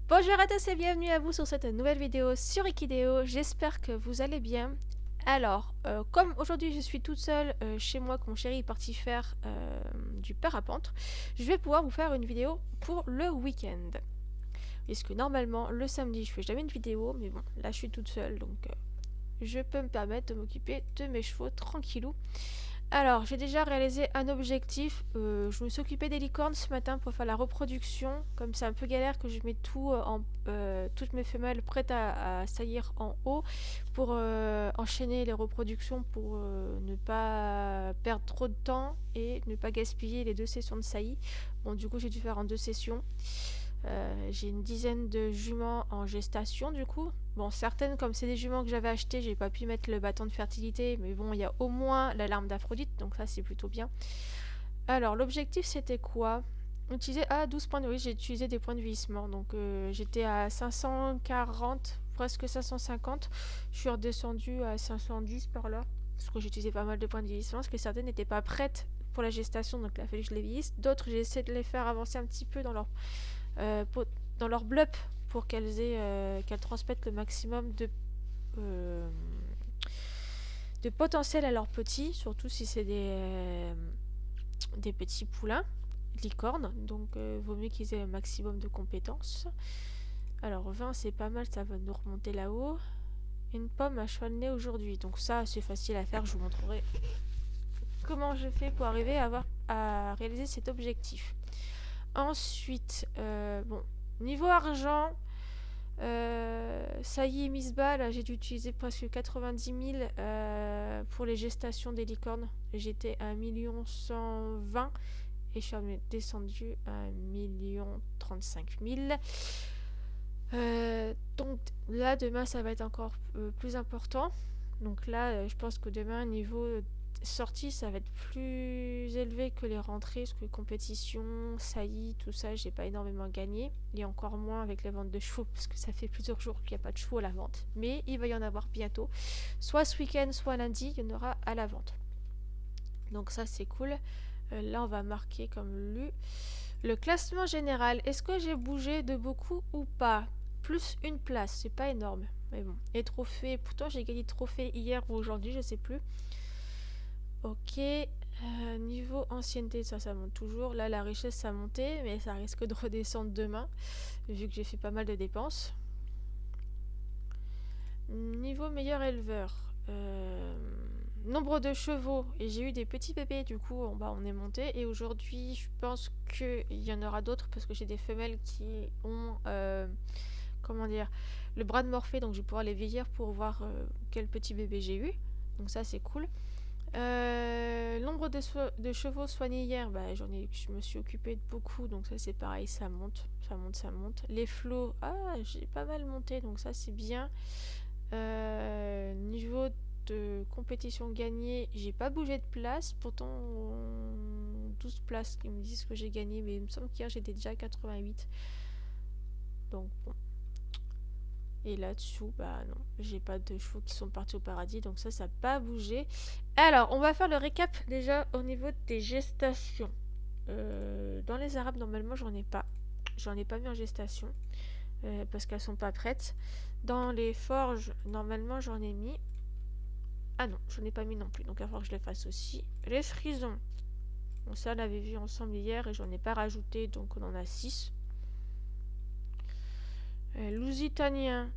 Bonjour à tous et bienvenue à vous sur cette nouvelle vidéo sur Equideo. J'espère que vous allez bien. Alors, comme aujourd'hui je suis toute seule chez moi, que mon chéri est parti faire du parapente, je vais pouvoir vous faire une vidéo pour le week-end. Puisque normalement, le samedi, je fais jamais une vidéo, mais bon, là je suis toute seule, donc je peux me permettre de m'occuper de mes chevaux tranquillou. Alors, j'ai déjà réalisé un objectif. Je me suis occupée des licornes ce matin pour faire la reproduction. Comme c'est un peu galère que je mets toutes mes femelles prêtes à saillir en haut pour enchaîner les reproductions pour ne pas perdre trop de temps et ne pas gaspiller les 2 sessions de saillie. Bon, du coup, j'ai dû faire en 2 sessions. J'ai une dizaine de juments en gestation du coup. Bon, certaines, comme c'est des juments que j'avais achetés, j'ai pas pu mettre le bâton de fertilité, mais bon, il y a au moins la larme d'Aphrodite, donc ça c'est plutôt bien. Alors, l'objectif c'était quoi? Utiliser 12 points de... Oui, j'ai utilisé des points de vieillissement, donc j'étais à 540, presque 550. Je suis redescendue à 510 par là, parce que j'ai utilisé pas mal de points de vieillissement, parce que certaines n'étaient pas prêtes pour la gestation, donc il a fallu que je les vieillisse. D'autres, j'ai essayé de les faire avancer un petit peu euh, dans leur blup pour qu'elles transmettent le maximum euh, de potentiel à leurs petits, surtout si c'est des petits poulains, licornes, donc vaut mieux qu'ils aient un maximum de compétences. Alors 20 c'est pas mal, ça va nous remonter là-haut. Une pomme à cheval de nez aujourd'hui, donc ça c'est facile à faire, je vous montrerai comment je fais pour arriver à réaliser cet objectif. Ensuite, bon, niveau argent, ça y est, Miss Ball, j'ai dû utiliser presque 90 000 pour les gestations des licornes. J'étais à 1 120 000 et je suis descendue à 1 035 000. Donc là, demain, ça va être encore plus important. Donc là, je pense que demain, niveau sortie, ça va être plus élevé que les rentrées, parce que compétition, saillie, tout ça, j'ai pas énormément gagné. Et encore moins avec les ventes de chevaux, parce que ça fait plusieurs jours qu'il n'y a pas de chevaux à la vente. Mais il va y en avoir bientôt. Soit ce week-end, soit lundi, il y en aura à la vente. Donc ça, c'est cool. Là, on va marquer comme lu. Le classement général, est-ce que j'ai bougé de beaucoup ou pas? Plus une place, c'est pas énorme. Mais bon. Et trophée, pourtant j'ai gagné trophée hier ou aujourd'hui, je sais plus. Ok. Niveau ancienneté, ça monte toujours. Là, la richesse, ça montait, mais ça risque de redescendre demain, vu que j'ai fait pas mal de dépenses. Niveau meilleur éleveur. Nombre de chevaux. Et j'ai eu des petits bébés, du coup, on est monté. Et aujourd'hui, je pense qu'il y en aura d'autres, parce que j'ai des femelles qui ont... comment dire, le bras de Morphée, donc je vais pouvoir les vieillir pour voir quel petit bébé j'ai eu. Donc ça c'est cool. Nombre de chevaux soignés hier, je me suis occupée de beaucoup, donc ça c'est pareil, ça monte, ça monte, ça monte. Les flots, j'ai pas mal monté, donc ça c'est bien. Niveau de compétition gagnée, j'ai pas bougé de place, pourtant 12 places qui me disent que j'ai gagné, mais il me semble qu'hier j'étais déjà à 88. Donc bon. Et là-dessous, non, j'ai pas de chevaux qui sont partis au paradis, donc ça n'a pas bougé. Alors, on va faire le récap déjà au niveau des gestations. Dans les arabes, normalement, j'en ai pas. J'en ai pas mis en gestation, parce qu'elles sont pas prêtes. Dans les forges, normalement, j'en ai mis. Ah non, j'en ai pas mis non plus, donc il va falloir que je les fasse aussi. Les frisons, bon, ça, on l'avait vu ensemble hier, et j'en ai pas rajouté, donc on en a 6. Lousitanien,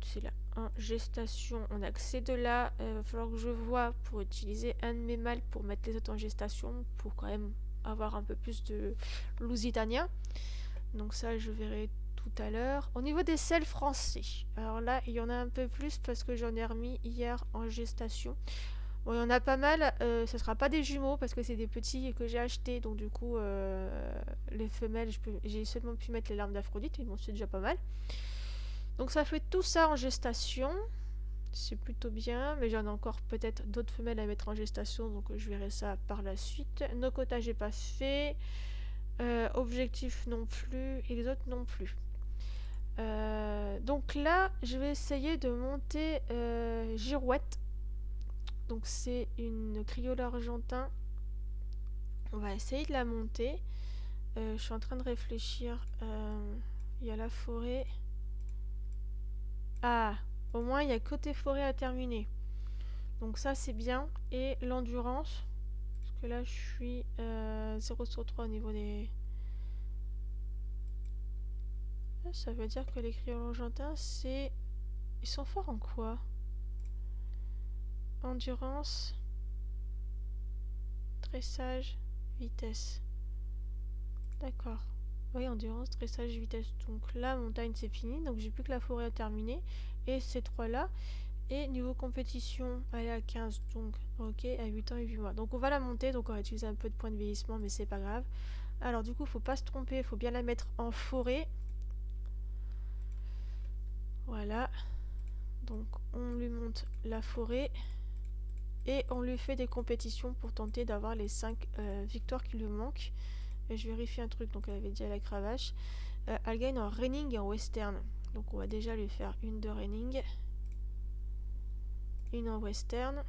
c'est là en gestation, on a que ces deux-là. Il va falloir que je vois pour utiliser un de mes mâles pour mettre les autres en gestation, pour quand même avoir un peu plus de Lusitania. Donc ça, je verrai tout à l'heure. Au niveau des sels français, alors là, il y en a un peu plus parce que j'en ai remis hier en gestation. Bon, il y en a pas mal. Ce sera pas des jumeaux parce que c'est des petits que j'ai achetés. Donc du coup, les femelles, j'ai seulement pu mettre les larmes d'Aphrodite. Et bon, c'est déjà pas mal. Donc ça fait tout ça en gestation. C'est plutôt bien. Mais j'en ai encore peut-être d'autres femelles à mettre en gestation. Donc je verrai ça par la suite. No quota, j'ai pas fait. Objectif non plus. Et les autres non plus. Donc là, je vais essayer de monter Girouette. Donc c'est une criole argentin. On va essayer de la monter. Je suis en train de réfléchir. Il y a la forêt. Ah, au moins il y a côté forêt à terminer. Donc ça c'est bien. Et l'endurance. Parce que là je suis 0 sur 3 au niveau des... Ah, ça veut dire que les crayons argentins c'est... Ils sont forts en quoi? Endurance. Dressage. Vitesse. D'accord. Oui, endurance, dressage, vitesse. Donc là, montagne, c'est fini. Donc j'ai plus que la forêt à terminer. Et ces trois-là. Et niveau compétition, elle est à 15. Donc, ok, à 8 ans et 8 mois. Donc on va la monter. Donc on va utiliser un peu de points de vieillissement, mais c'est pas grave. Alors du coup, faut pas se tromper. Faut bien la mettre en forêt. Voilà. Donc on lui monte la forêt. Et on lui fait des compétitions pour tenter d'avoir les 5 victoires qui lui manquent. Et je vérifie un truc. Donc elle avait dit à la cravache. Elle gagne en reining et en western. Donc on va déjà lui faire une de reining. Une en western.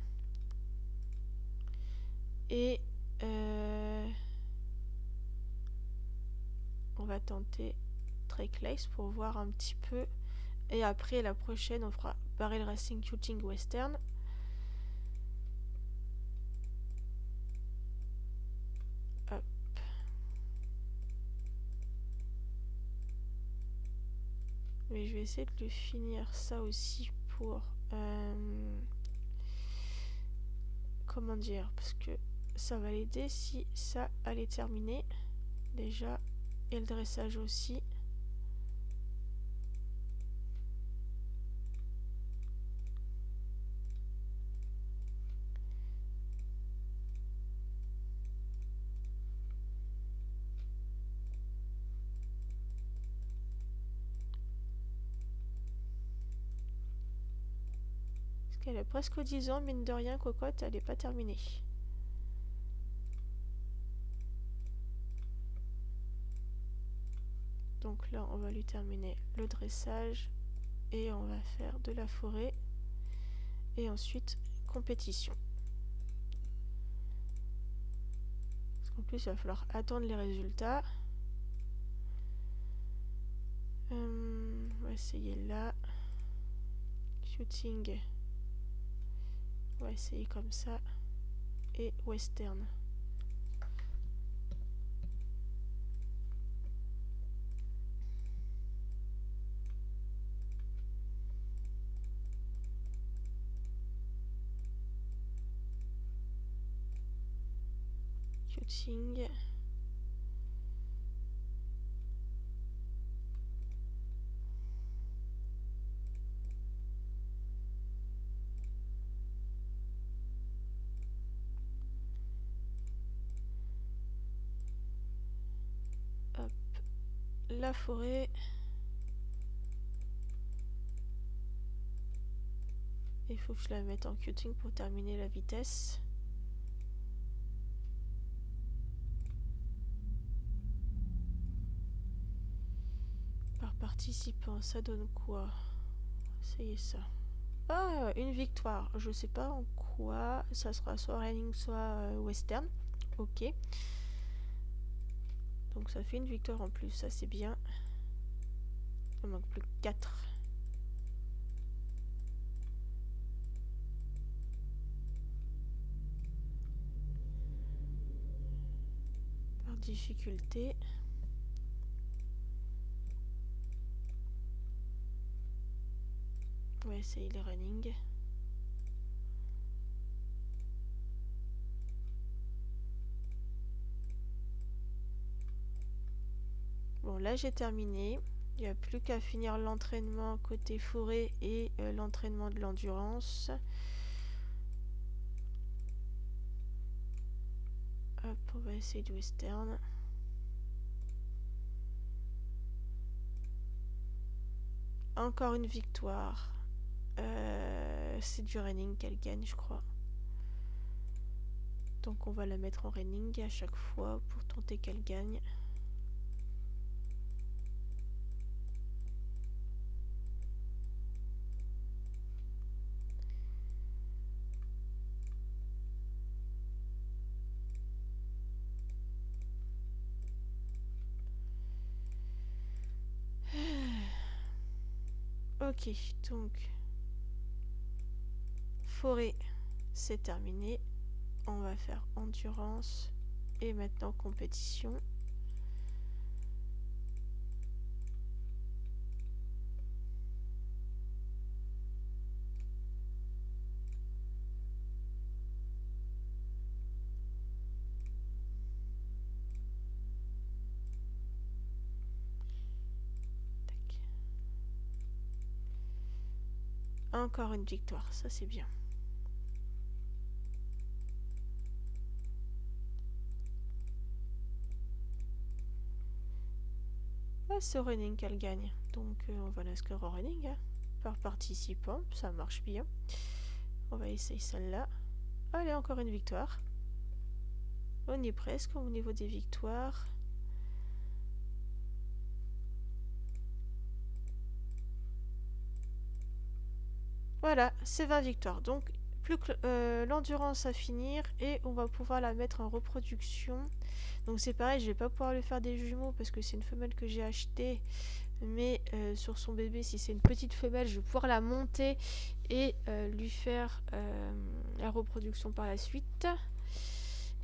Et on va tenter Trackless pour voir un petit peu. Et après la prochaine on fera Barrel Racing Shooting Western. Hop. Mais je vais essayer de lui finir ça aussi pour... comment dire? Parce que ça va l'aider si ça allait terminer. Déjà. Et le dressage aussi. Parce qu'elle a presque 10 ans, mine de rien, cocotte, elle n'est pas terminée. Donc là, on va lui terminer le dressage et on va faire de la forêt et ensuite compétition. Parce qu'en plus, il va falloir attendre les résultats. On va essayer là. Shooting. On va essayer comme ça. Et western. Shooting. Hop. La forêt. Il faut que je la mette en cutting pour terminer la vitesse. Par participant, ça donne quoi? Essayez ça. Ah, une victoire. Je sais pas en quoi. Ça sera soit running, soit western. Ok. Donc ça fait une victoire en plus. Ça c'est bien. Il manque plus que 4. Par difficulté. On va essayer les running. Bon, là j'ai terminé. Il n'y a plus qu'à finir l'entraînement côté forêt et l'entraînement de l'endurance. Hop, on va essayer du western. Encore une victoire. C'est du running qu'elle gagne, je crois. Donc on va la mettre en running à chaque fois pour tenter qu'elle gagne. Ok, donc forêt, c'est terminé. On va faire endurance et maintenant compétition. Tac. Encore une victoire, ça c'est bien. Ah, c'est au running qu'elle gagne. Donc on va l'inscrire au running. Hein. Par participant, ça marche bien. On va essayer celle-là. Allez, encore une victoire. On y est presque au niveau des victoires. Voilà, c'est 20 victoires. Donc plus que l'endurance à finir et on va pouvoir la mettre en reproduction. Donc c'est pareil, je vais pas pouvoir lui faire des jumeaux parce que c'est une femelle que j'ai achetée. Mais sur son bébé, si c'est une petite femelle, je vais pouvoir la monter et lui faire la reproduction par la suite.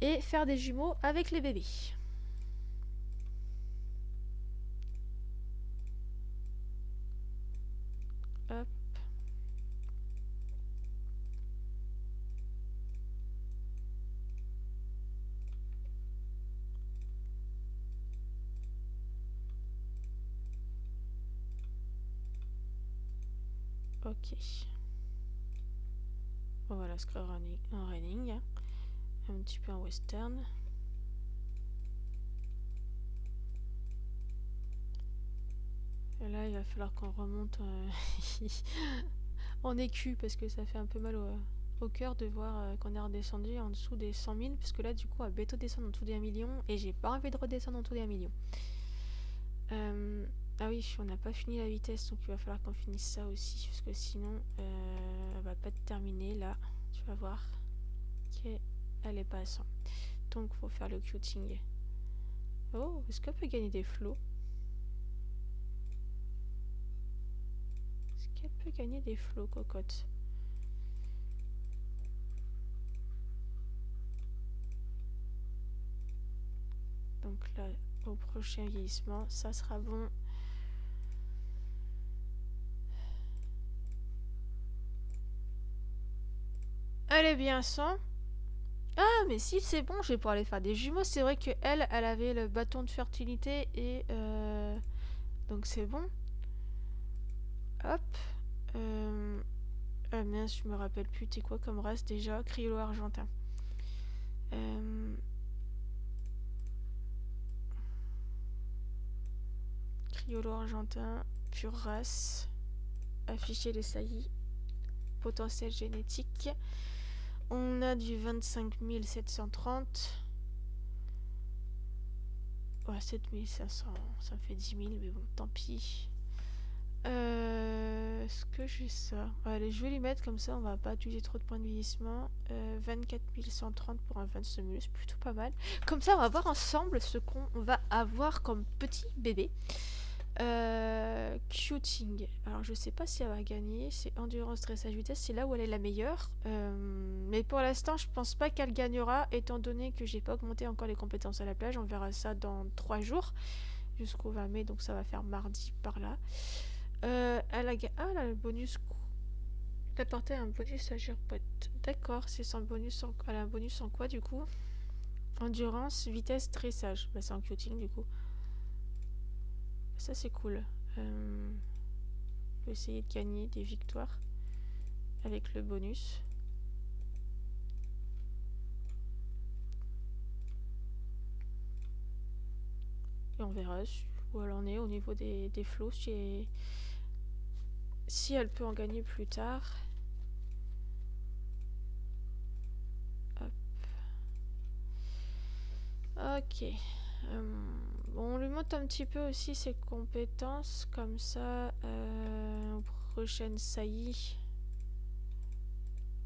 Et faire des jumeaux avec les bébés. Hop. Ok. On va l'inscrire en running. Un petit peu en western. Et là, il va falloir qu'on remonte en écu parce que ça fait un peu mal au cœur de voir qu'on est redescendu en dessous des 100 000. Parce que là, du coup, on va bientôt descendre en dessous des 1 million. Et j'ai pas envie de redescendre en dessous des 1 million. Ah oui, on n'a pas fini la vitesse, donc il va falloir qu'on finisse ça aussi. Parce que sinon, elle va pas terminer là. Tu vas voir. Ok, elle est pas à 100. Donc, faut faire le queuing. Oh, est-ce qu'elle peut gagner des flots? Est-ce qu'elle peut gagner des flots, cocotte? Donc là, au prochain vieillissement, ça sera bon. Elle est bien sans. Ah, mais si, c'est bon, je vais pouvoir aller faire des jumeaux. C'est vrai que elle avait le bâton de fertilité et... donc c'est bon. Hop. Mince, je me rappelle plus. T'es quoi comme race déjà? Criollo argentin. Criollo argentin, pure race. Afficher les saillies. Potentiel génétique. On a du 25 730. Ouais, 7500. Ça me fait 10 000, mais bon, tant pis. Est-ce que j'ai ça? Allez, je vais lui mettre comme ça, on va pas utiliser trop de points de vieillissement. 24 130 pour un 20 semus, c'est plutôt pas mal. Comme ça, on va voir ensemble ce qu'on va avoir comme petit bébé. Queuing. Alors, je sais pas si elle va gagner. C'est endurance, dressage, vitesse. C'est là où elle est la meilleure. Mais pour l'instant, je pense pas qu'elle gagnera, étant donné que j'ai pas augmenté encore les compétences à la plage. On verra ça dans 3 jours, jusqu'au 20 mai, donc ça va faire mardi par là. Elle a le bonus. Elle a porté un bonus à Gerpot. D'accord, c'est son bonus en... Elle a un bonus en quoi du coup? Endurance, vitesse, dressage. Bah c'est en queuing du coup. Ça c'est cool. Je vais essayer de gagner des victoires avec le bonus. Et on verra où elle en est au niveau des flots. Si elle peut en gagner plus tard. Hop. Ok. Bon, on lui monte un petit peu aussi ses compétences. Comme ça, aux prochaines saillies,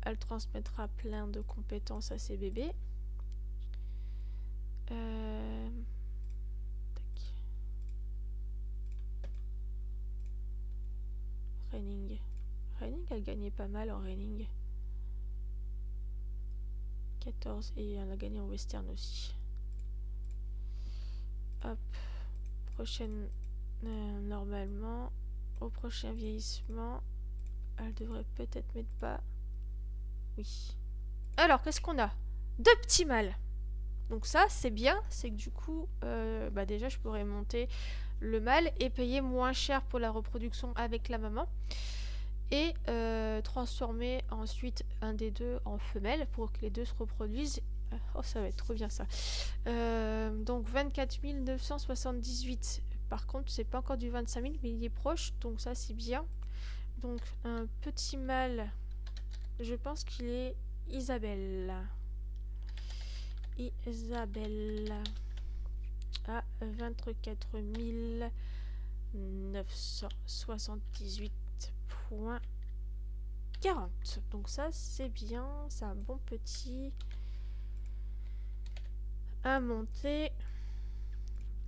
elle transmettra plein de compétences à ses bébés. Tac. Training Reining, elle gagnait pas mal en Reining. 14. Et elle a gagné en Western aussi. Hop. Prochaine. Normalement. Au prochain vieillissement. Elle devrait peut-être mettre bas. Oui. Alors, qu'est-ce qu'on a? 2 petits mâles. Donc ça, c'est bien. C'est que du coup, bah déjà, je pourrais monter le mâle et payer moins cher pour la reproduction avec la maman. Et transformer ensuite un des deux en femelle pour que les deux se reproduisent. Oh, ça va être trop bien ça. Donc 24 978. Par contre, c'est pas encore du 25 000, mais il est proche. Donc ça, c'est bien. Donc un petit mâle, je pense qu'il est Isabelle. Isabelle à 24 978,40. Donc ça, c'est bien. C'est un bon petit à monter.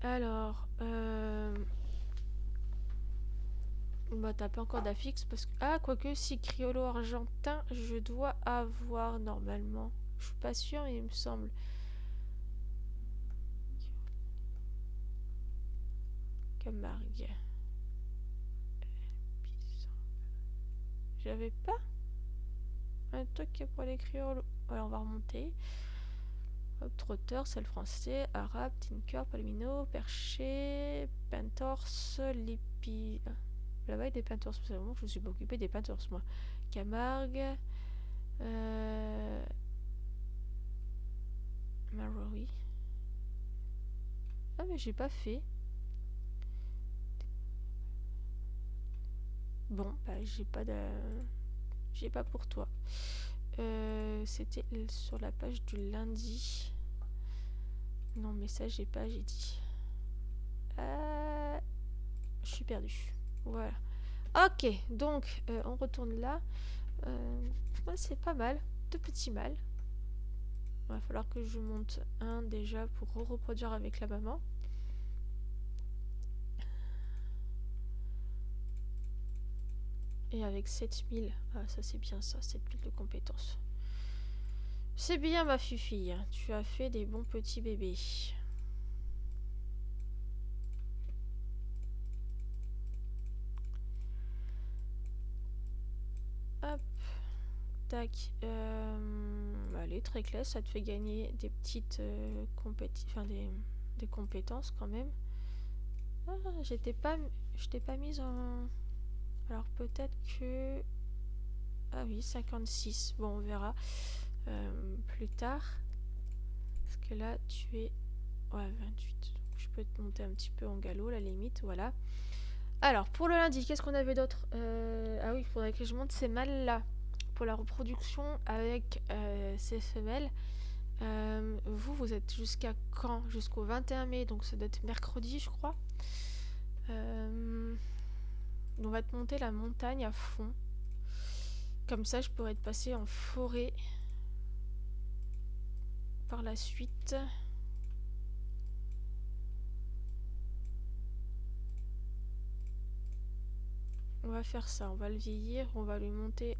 Alors, bah t'as pas encore d'affixe parce que... Ah, quoique si Criollo argentin, je dois avoir normalement. Je suis pas sûre, mais il me semble. Camargue. J'avais pas un truc pour les Criollo. Voilà, on va remonter. Hop, Trotteur, c'est le français. Arabe, Tinker, Palomino, Perché, Pentors, Lipi... La vague des Pentors, c'est vraiment que je me suis pas occupée des Pentors, moi. Camargue. Marrowy. Ah, mais j'ai pas fait. Bon, bah j'ai pas de... J'ai pas pour toi. C'était sur la page du lundi. Non, mais ça, j'ai pas, j'ai dit. Je suis perdue. Voilà. Ok, donc, on retourne là. Ouais, c'est pas mal. 2 petits mâles. Il va falloir que je monte un déjà pour reproduire avec la maman. Et avec 7000. Ah, ça c'est bien ça, 7000 de compétences. C'est bien ma fufille. Tu as fait des bons petits bébés. Hop. Tac. Allez, très classe. Ça te fait gagner des petites des compétences quand même. Ah, je t'ai pas mise en... Alors peut-être que... Ah oui, 56. Bon, on verra plus tard. Parce que là, tu es... Ouais, 28. Donc, je peux te monter un petit peu en galop, la limite. Voilà. Alors, pour le lundi, qu'est-ce qu'on avait d'autre? Ah oui, il faudrait que je monte ces mâles-là. Pour la reproduction avec ces femelles. Vous êtes jusqu'à quand? Jusqu'au 21 mai. Donc, ça doit être mercredi, je crois. On va te monter la montagne à fond. Comme ça, je pourrais te passer en forêt par la suite. On va faire ça, on va le vieillir, on va lui monter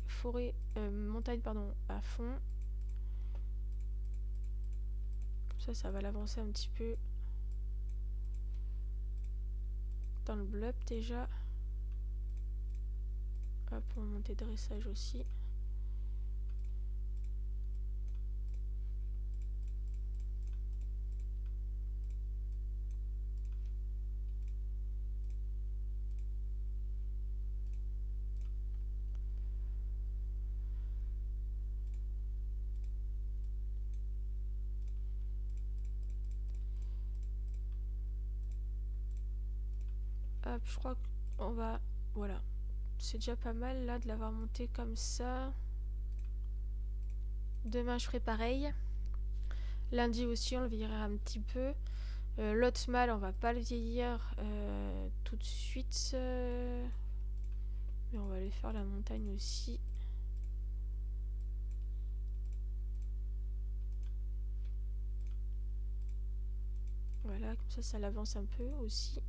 montagne pardon, à fond. Comme ça va l'avancer un petit peu dans le blub déjà. Hop, on va monter dressage aussi. Hop, je crois qu'on va... Voilà. C'est déjà pas mal là de l'avoir monté comme ça. Demain je ferai pareil. Lundi aussi on le vieillira un petit peu. L'autre mâle on va pas le vieillir tout de suite. Mais on va aller faire la montagne aussi. Voilà, comme ça l'avance un peu aussi.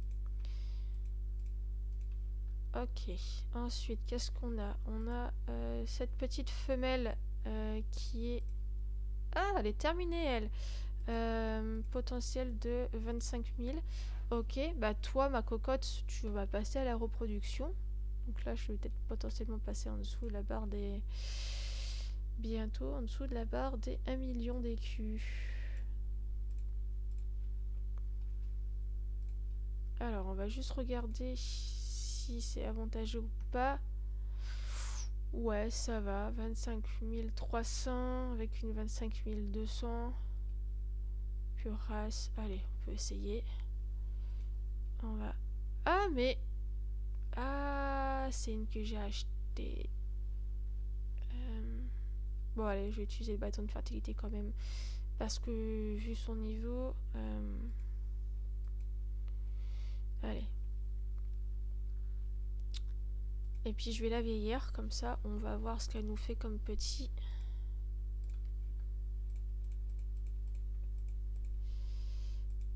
Ok. Ensuite, qu'est-ce qu'on a? On a cette petite femelle qui est... Ah, elle est terminée, elle. Potentiel de 25 000. Ok, bah toi, ma cocotte, tu vas passer à la reproduction. Donc là, je vais peut-être potentiellement passer en dessous de la barre des... Bientôt, en dessous de la barre des 1 million d'écus. Alors, on va juste regarder si c'est avantageux ou pas. Ouais, ça va. 25 300 avec une 25 200. Pure race. Allez, on peut essayer. On va... Ah, mais... Ah, c'est une que j'ai achetée. Bon, allez, je vais utiliser le bâton de fertilité quand même. Parce que, vu son niveau... Allez. Et puis, je vais la vieillir. Comme ça, on va voir ce qu'elle nous fait comme petit.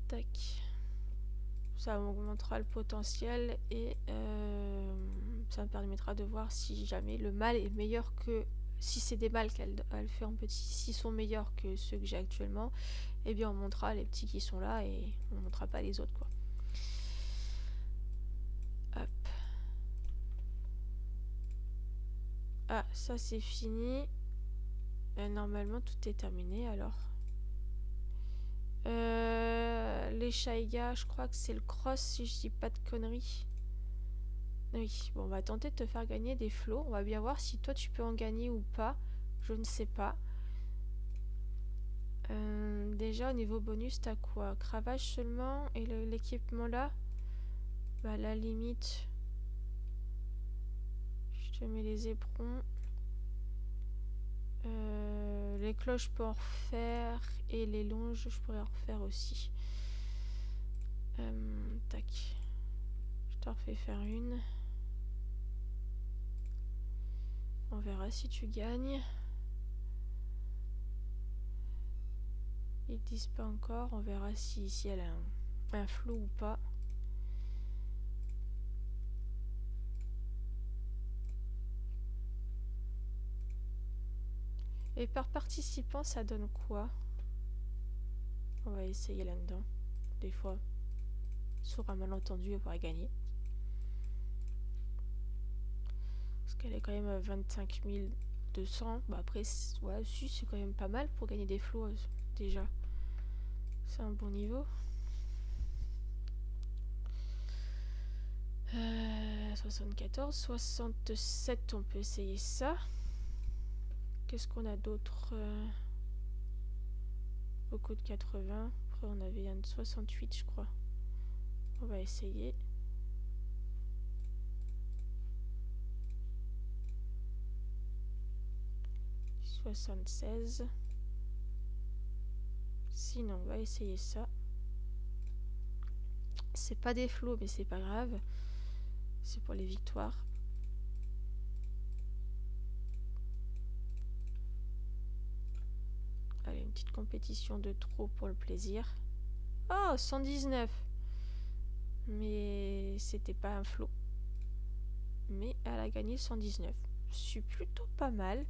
Tac. Ça augmentera le potentiel et ça me permettra de voir si jamais le mâle est meilleur que... Si c'est des mâles qu'elle fait en petit, s'ils sont meilleurs que ceux que j'ai actuellement, eh bien on montrera les petits qui sont là et on montrera pas les autres, quoi. Hop. Ah, ça c'est fini. Normalement tout est terminé alors. Les Shaiga, je crois que c'est le cross si je dis pas de conneries. Oui, bon, on va tenter de te faire gagner des flots. On va bien voir si toi tu peux en gagner ou pas. Je ne sais pas. Déjà au niveau bonus, t'as quoi? Cravache seulement et l'équipement là? Bah à la limite, je te mets les éperons. Les cloches je peux en refaire et les longes je pourrais en refaire aussi. Tac. Je t'en refais faire une. On verra si tu gagnes. Ils disent pas encore. On verra si elle a un flot ou pas. Et par participant, ça donne quoi? On va essayer là-dedans. Des fois, sur un malentendu, on pourrait gagner. Parce qu'elle est quand même à 25 200. Bah après, ouais, si, c'est quand même pas mal pour gagner des flots, déjà. C'est un bon niveau. 74, 67, on peut essayer ça. Qu'est-ce qu'on a d'autre? Beaucoup de 80. Après, on avait un de 68, je crois. On va essayer. « 76. Sinon, on va essayer ça. C'est pas des flots, mais c'est pas grave. C'est pour les victoires. Allez, une petite compétition de trop pour le plaisir. Oh, 119. Mais c'était pas un flot. Mais elle a gagné 119. Je suis plutôt pas mal.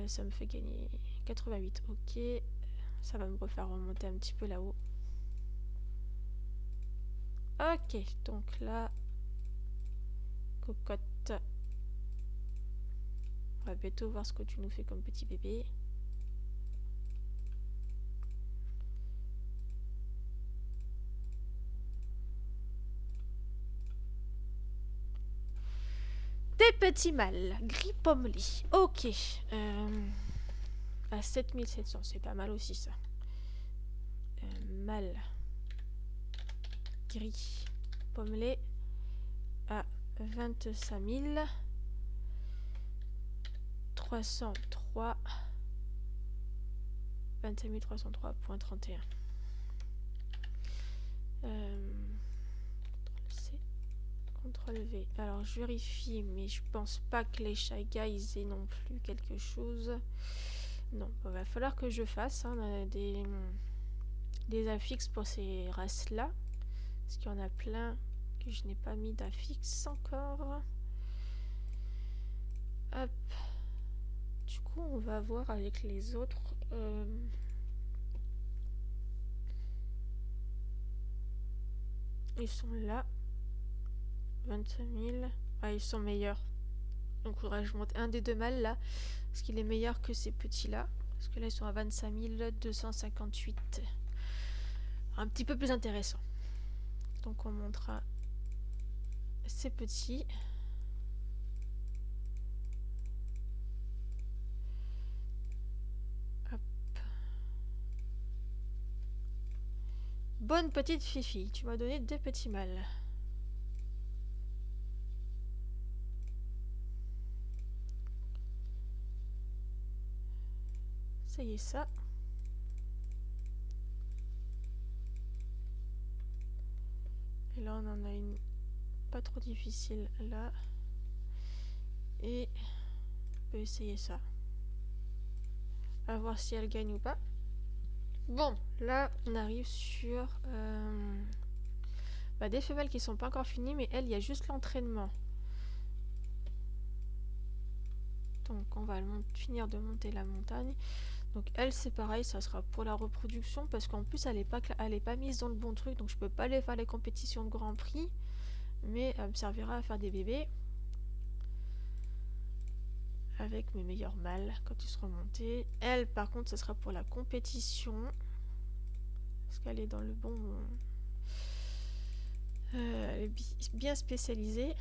Ça me fait gagner 88. Ok. Ça va me refaire remonter un petit peu là-haut. Ok. Donc là, cocotte. On va bientôt voir ce que tu nous fais comme petit bébé. Des petits mâles, gris pommelé. Ok. À 7700, c'est pas mal aussi ça. Mâle. Gris pommelé. À 25 303. 25 303.31. CTRL-C. CTRL-V. Alors je vérifie, mais je pense pas que les Shy Guys aient non plus quelque chose. Non, il va falloir que je fasse des affixes pour ces races-là. Parce qu'il y en a plein que je n'ai pas mis d'affixe encore. Hop. Du coup, on va voir avec les autres. Ils sont là. 25 000. Ah, ils sont meilleurs. Donc, il faudrait que je monte un des deux mâles là. Parce qu'il est meilleur que ces petits-là. Parce que là, ils sont à 25 258. Un petit peu plus intéressant. Donc, on montera ces petits. Hop. Bonne petite Fifi. Tu m'as donné deux petits mâles. Ça y est, ça. Et là, on en a une pas trop difficile là. Et on peut essayer ça. À voir si elle gagne ou pas. Bon, là, on arrive sur des femelles qui sont pas encore finies, mais elle, il y a juste l'entraînement. Donc, on va finir de monter la montagne. Donc, elle, c'est pareil, ça sera pour la reproduction, parce qu'en plus, elle est pas mise dans le bon truc, donc je peux pas aller faire les compétitions de Grand Prix, mais elle me servira à faire des bébés. Avec mes meilleurs mâles quand ils seront montés. Elle, par contre, ce sera pour la compétition. Parce qu'elle est dans le bon... elle est bien spécialisée.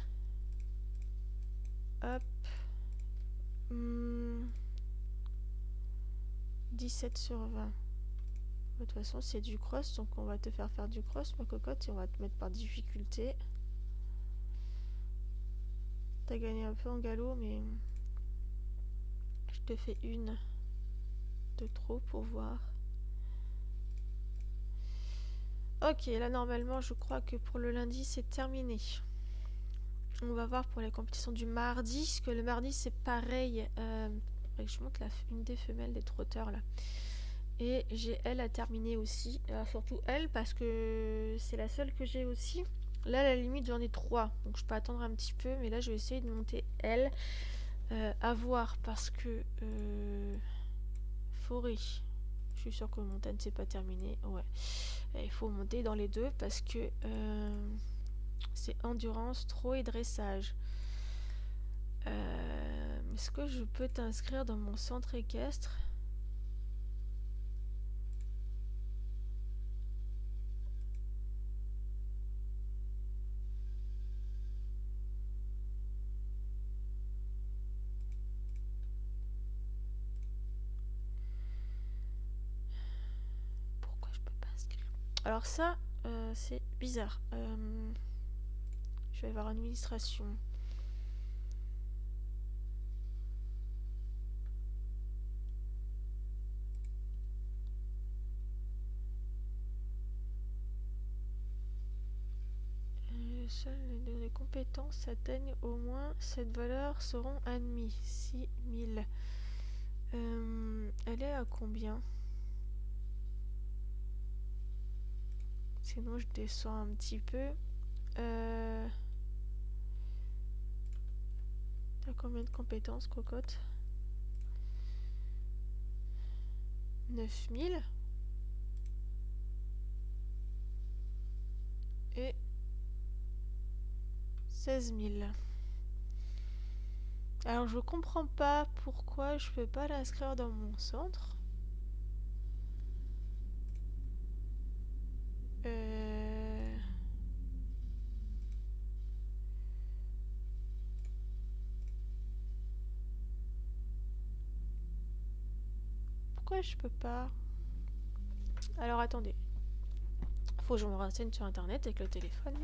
Hop. 17 sur 20. De toute façon, c'est du cross, donc on va te faire du cross, ma cocotte, et on va te mettre par difficulté. T'as gagné un peu en galop, mais... je te fais une de trop pour voir. Ok, là normalement je crois que pour le lundi c'est terminé. On va voir pour les compétitions du mardi, parce que le mardi c'est pareil. Je monte une des femelles des trotteurs là. Et j'ai elle à terminer aussi, surtout elle parce que c'est la seule que j'ai aussi. Là à la limite j'en ai 3, donc je peux attendre un petit peu, mais là je vais essayer de monter elle. À voir parce que forêt. Je suis sûre que montagne c'est pas terminé. Ouais. Il faut monter dans les deux parce que c'est endurance, trot et dressage. Est-ce que je peux t'inscrire dans mon centre équestre? Pourquoi je peux pas inscrire? Alors ça, c'est bizarre. Je vais voir administration. Seules les compétences atteignent au moins cette valeur seront admis. 6000. Elle est à combien? Sinon je descends un petit peu. T'as combien de compétences, cocotte? 9000. Et 16 000. Alors je comprends pas pourquoi je peux pas l'inscrire dans mon centre. Pourquoi je peux pas? Alors attendez. Faut que je me renseigne sur internet avec le téléphone.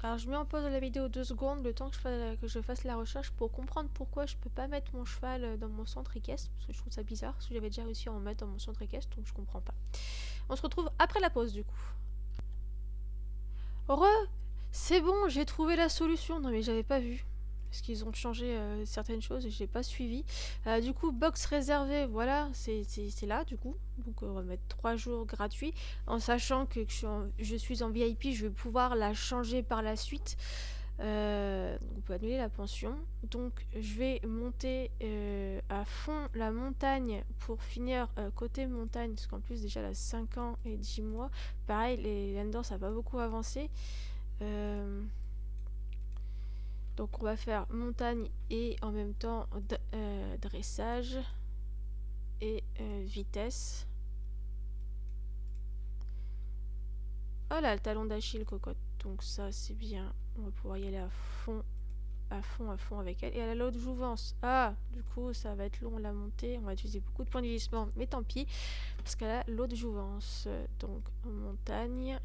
Alors je mets en pause la vidéo 2 secondes, le temps que je fasse la recherche pour comprendre pourquoi je peux pas mettre mon cheval dans mon centre équestre, parce que je trouve ça bizarre, parce que j'avais déjà réussi à en mettre dans mon centre équestre, donc je comprends pas. On se retrouve après la pause du coup. C'est bon, j'ai trouvé la solution. Non mais j'avais pas vu. parce qu'ils ont changé certaines choses et je n'ai pas suivi. Du coup, box réservée, voilà, c'est là du coup. Donc on va mettre 3 jours gratuits, en sachant que je suis en VIP, je vais pouvoir la changer par la suite. On peut annuler la pension. Donc je vais monter à fond la montagne pour finir côté montagne, parce qu'en plus déjà elle a 5 ans et 10 mois. Pareil, là-dedans ça n'a pas beaucoup avancé. Donc on va faire montagne et en même temps dressage et vitesse. Oh là, le talon d'Achille, cocotte. Donc ça c'est bien. On va pouvoir y aller à fond, à fond, à fond avec elle. Et elle a l'autre jouvence. Ah, du coup ça va être long la montée. On va utiliser beaucoup de points de vieillissement, mais tant pis. Parce qu'elle a l'autre jouvence. Donc montagne.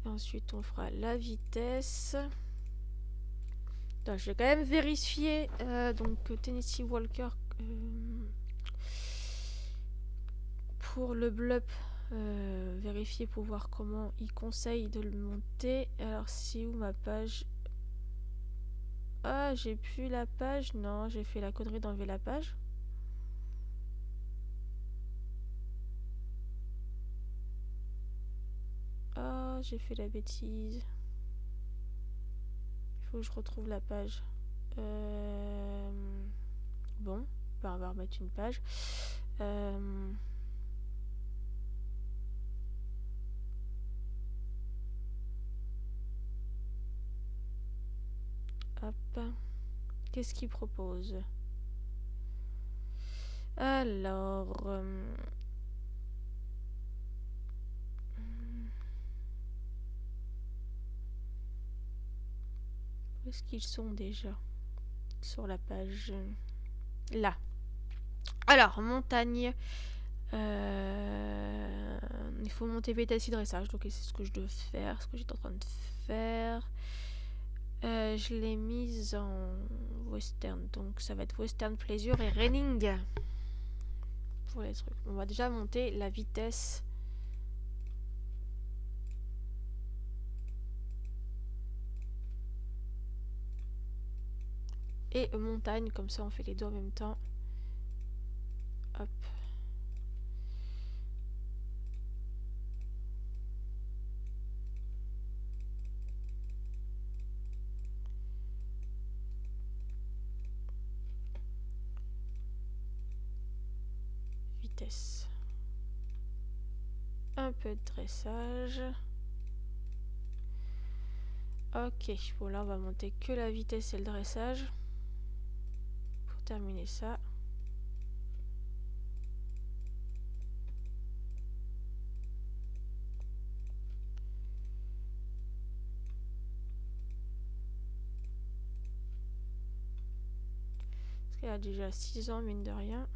Et ensuite on fera la vitesse. Attends, je vais quand même vérifier. Donc Tennessee Walker pour le blub. Vérifier pour voir comment il conseille de le monter. Alors c'est où ma page? Ah, j'ai plus la page. Non, j'ai fait la connerie d'enlever la page. Ah, j'ai fait la bêtise. Il faut que je retrouve la page. Bon, ben, on va remettre une page. Hop. Qu'est-ce qu'il propose? Alors... où est-ce qu'ils sont déjà? Sur la page... Là. Alors, montagne. Il faut monter vitesse et dressage. Donc, c'est ce que je dois faire. Ce que j'étais en train de faire. Je l'ai mise en western. Donc, ça va être western pleasure et raining. Pour les trucs. On va déjà monter la vitesse. Et montagne. Comme ça, on fait les deux en même temps. Hop. Vitesse. Un peu de dressage. Ok, bon là on va monter que la vitesse et le dressage. Pour terminer ça. Parce qu'elle a déjà 6 ans mine de rien.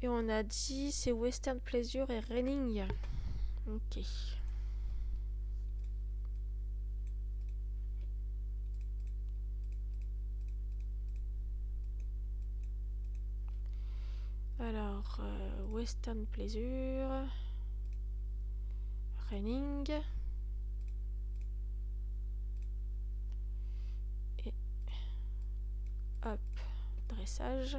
Et on a dit c'est western pleasure et raining. Ok. Alors, western pleasure. Raining. Et hop, dressage.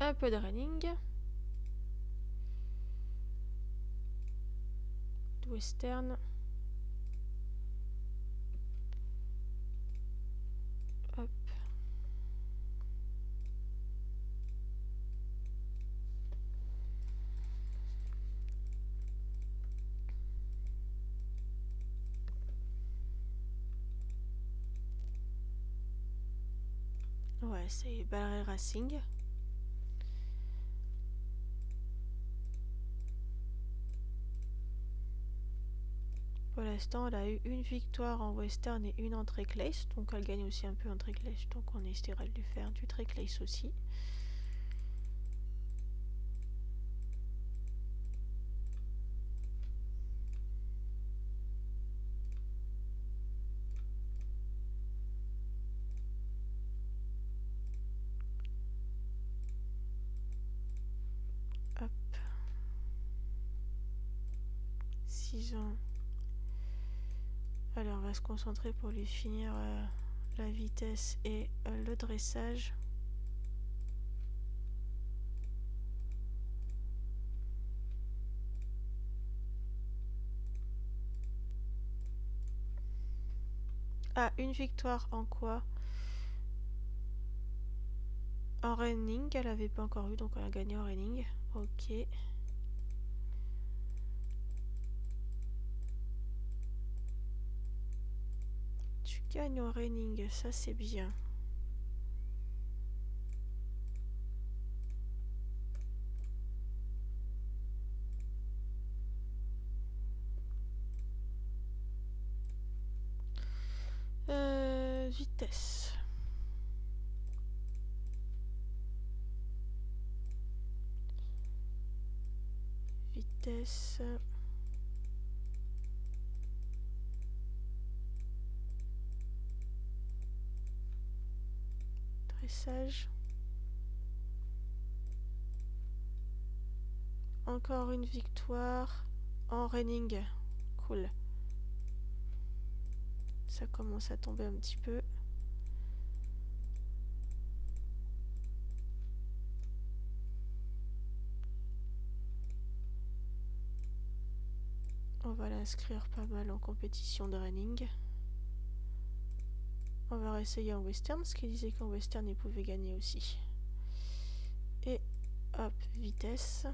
Un peu de raining. Western. Hop. Ouais, c'est Ballet Racing. Pour l'instant, elle a eu une victoire en Western et une en Track Race, donc elle gagne aussi un peu en Track Race, donc on essaiera de lui faire du Track Race aussi. Hop. 6 ans. Alors, on va se concentrer pour lui finir la vitesse et le dressage. Ah, une victoire en quoi? En running, elle avait pas encore eu, donc elle a gagné en running. Ok. Tu gagnes en running, ça c'est bien. Vitesse. Vitesse. Dressage. Encore une victoire en running. Cool. Ça commence à tomber un petit peu. On va l'inscrire pas mal en compétition de running. On va réessayer en western, parce qu'il disait qu'en western il pouvait gagner aussi. Et hop, vitesse.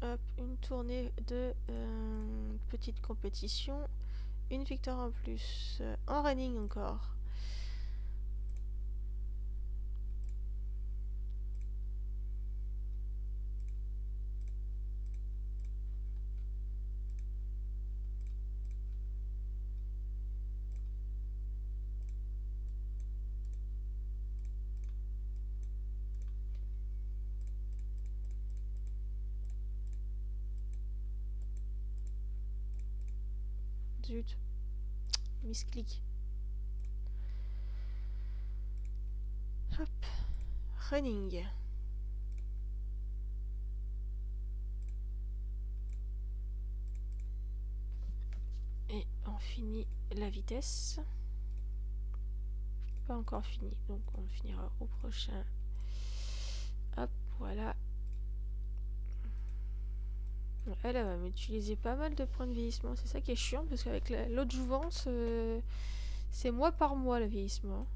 Hop, une tournée de petite compétition. Une victoire en plus. En running encore. Zut. Misclick. Hop. Running. Et on finit la vitesse. Pas encore fini, donc on finira au prochain. Hop, voilà. Elle va m'utiliser pas mal de points de vieillissement. C'est ça qui est chiant, parce qu'avec l'autre jouvence, c'est mois par mois le vieillissement.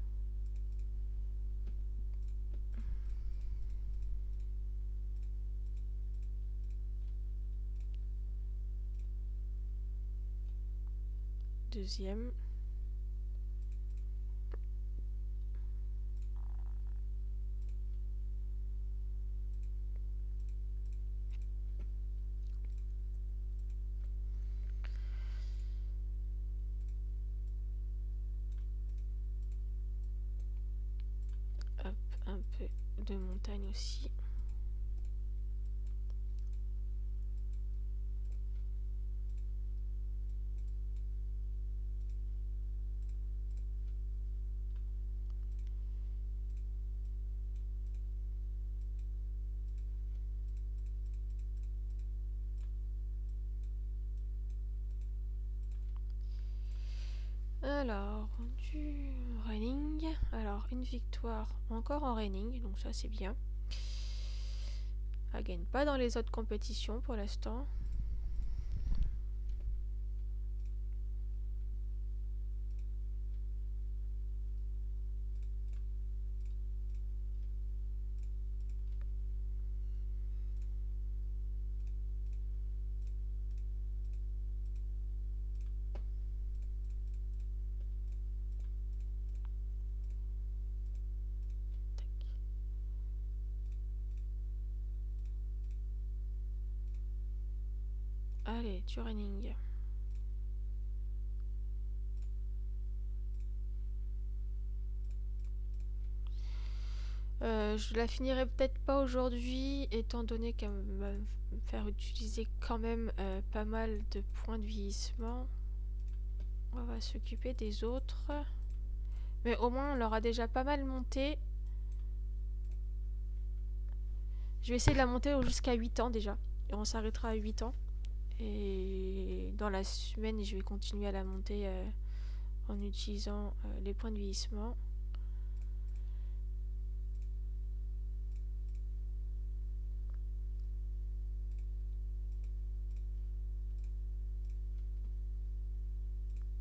Deuxième. Hop, un peu de montagne aussi. Alors, du raining. Alors, une victoire encore en raining, donc ça c'est bien. Elle gagne pas dans les autres compétitions pour l'instant. Allez, du raining. Je la finirai peut-être pas aujourd'hui, étant donné qu'elle va me faire utiliser quand même pas mal de points de vieillissement. On va s'occuper des autres. Mais au moins, on l'aura déjà pas mal monté. Je vais essayer de la monter jusqu'à 8 ans déjà. Et on s'arrêtera à 8 ans. Et dans la semaine, je vais continuer à la monter en utilisant les points de vieillissement.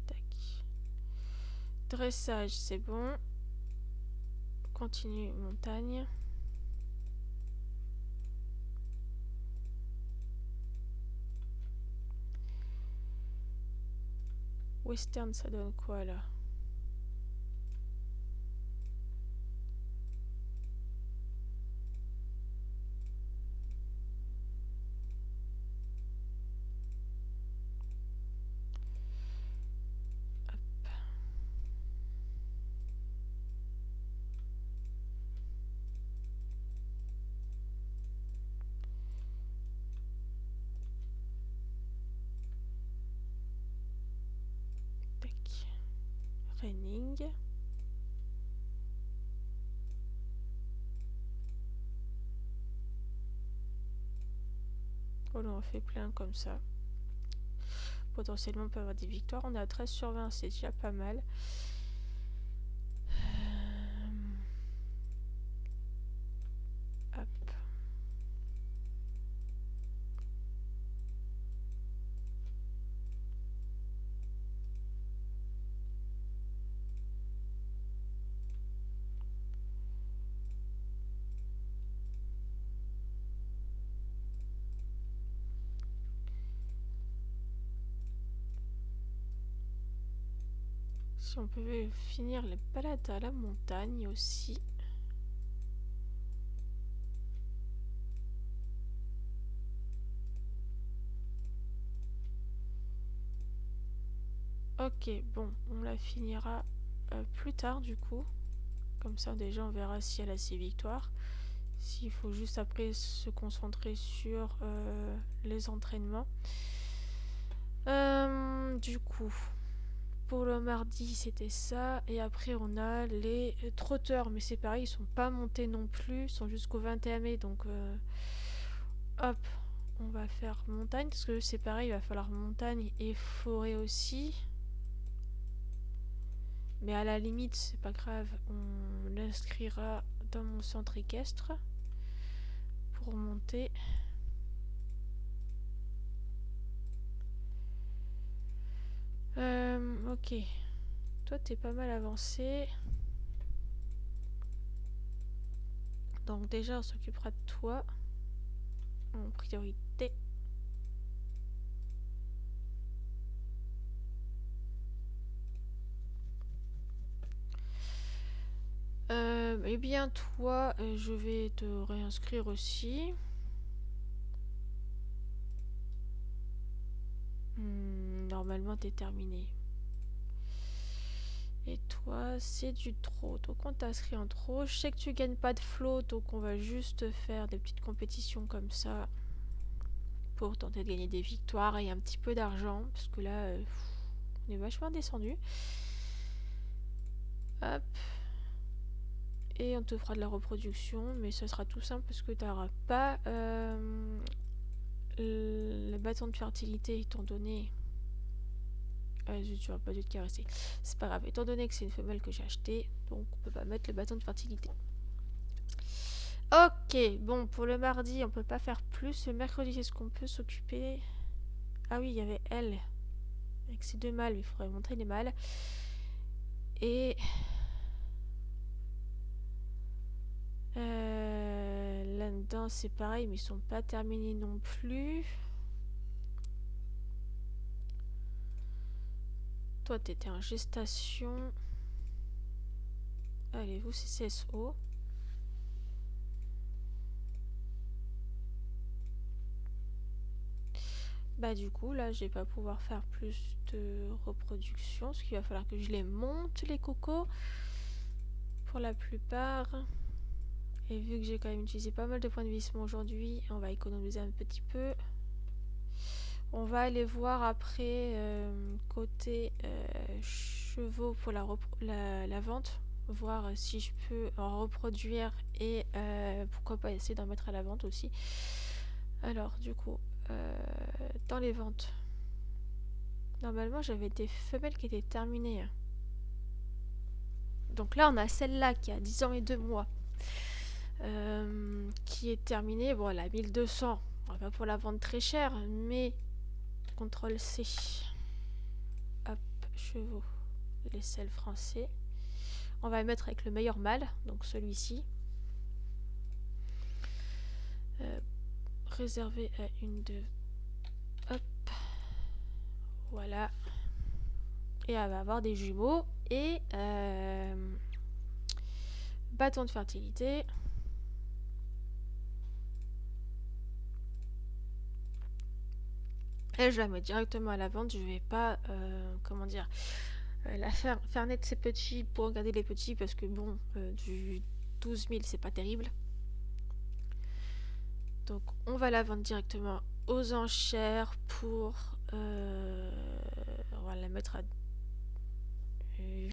Tac. Dressage, c'est bon. Continue montagne. Western, ça donne quoi là? Tac. Raining. Oh là, on fait plein comme ça. Potentiellement, on peut avoir des victoires. On est à 13 sur 20, c'est déjà pas mal. Hop. Si on pouvait finir les balades à la montagne aussi. Ok, bon, on la finira plus tard du coup. Comme ça déjà on verra si elle a ses victoires. S'il faut juste après se concentrer sur les entraînements. Du coup, pour le mardi c'était ça. Et après on a les trotteurs. Mais c'est pareil, ils sont pas montés non plus. Ils sont jusqu'au 21 mai. Donc hop, on va faire montagne. Parce que c'est pareil, il va falloir montagne et forêt aussi. Mais à la limite, c'est pas grave, on l'inscrira dans mon centre équestre pour monter. Ok. Toi, t'es pas mal avancé. Donc déjà, on s'occupera de toi en priorité. Eh bien, toi, je vais te réinscrire aussi. Normalement, t'es terminé. Et toi, c'est du trot. Donc on t'inscrit en trot. Je sais que tu gagnes pas de float, donc on va juste faire des petites compétitions comme ça pour tenter de gagner des victoires et un petit peu d'argent. Parce que là, on est vachement descendu. Hop. Et on te fera de la reproduction, mais ça sera tout simple parce que tu n'auras pas le bâton de fertilité étant donné Ah zut, j'aurais pas dû te caresser. C'est pas grave, étant donné que c'est une femelle que j'ai achetée, donc on peut pas mettre le bâton de fertilité. Ok, bon, pour le mardi, on peut pas faire plus. Le mercredi, est-ce qu'on peut s'occuper? Ah oui, il y avait elle, avec ses deux mâles, il faudrait montrer les mâles. Et... là-dedans, c'est pareil, mais ils sont pas terminés non plus. Toi, t'étais en gestation. Allez, vous, c'est CSO. Bah du coup, là, je vais pas pouvoir faire plus de reproduction, parce qu'il va falloir que je les monte, les cocos, pour la plupart. Et vu que j'ai quand même utilisé pas mal de points de vissement aujourd'hui, on va économiser un petit peu. On va aller voir après côté chevaux pour la vente, voir si je peux en reproduire et pourquoi pas essayer d'en mettre à la vente aussi. Alors du coup, dans les ventes, normalement j'avais des femelles qui étaient terminées. Donc là on a celle-là qui a 10 ans et 2 mois. Qui est terminée. Bon, elle a 1200. On va pas pour la vendre très cher, mais CTRL C. Hop, chevaux. Les selles français. On va le mettre avec le meilleur mâle, donc celui-ci. Réservé à une de. Hop. Voilà. Et elle va avoir des jumeaux et bâton de fertilité. Et je la mets directement à la vente. Je vais pas, comment dire, la faire naître ses petits pour regarder les petits parce que bon, du 12 000 c'est pas terrible. Donc on va la vendre directement aux enchères pour, on va la mettre à